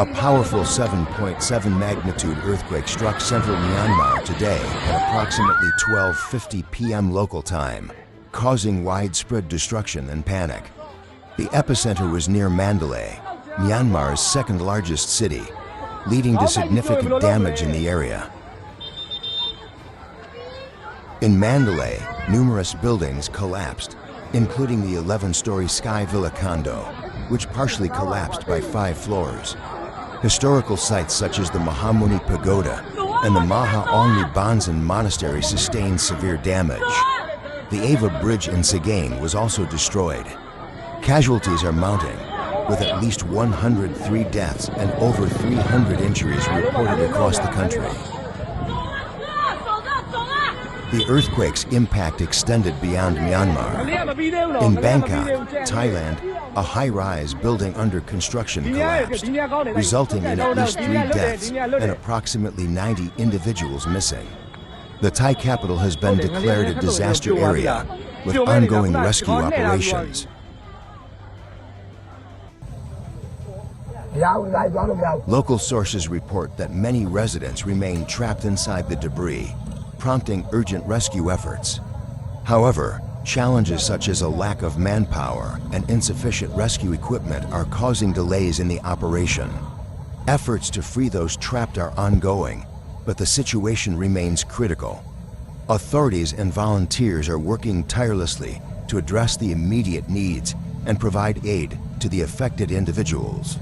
A powerful 7.7 magnitude earthquake struck central Myanmar today at approximately 12:50 p.m. local time, causing widespread destruction and panic. The epicenter was near Mandalay, Myanmar's second largest city, leading to significant damage in the area. In Mandalay, numerous buildings collapsed, including the 11-story Sky Villa condo, which partially collapsed by 5 floors. Historical sites such as the Mahamuni Pagoda and the Maha Ongni Banzan Monastery sustained severe damage. The Ava Bridge in Sagaing was also destroyed. Casualties are mounting, with at least 103 deaths and over 300 injuries reported across the country. The earthquake's impact extended beyond Myanmar. In Bangkok, Thailand, a high-rise building under construction collapsed, resulting in at least 3 deaths and approximately 90 individuals missing. The Thai capital has been declared a disaster area with ongoing rescue operations. Local sources report that many residents remain trapped inside the debris, prompting urgent rescue efforts. However, challenges such as a lack of manpower and insufficient rescue equipment are causing delays in the operation. Efforts to free those trapped are ongoing, but the situation remains critical. Authorities and volunteers are working tirelessly to address the immediate needs and provide aid to the affected individuals.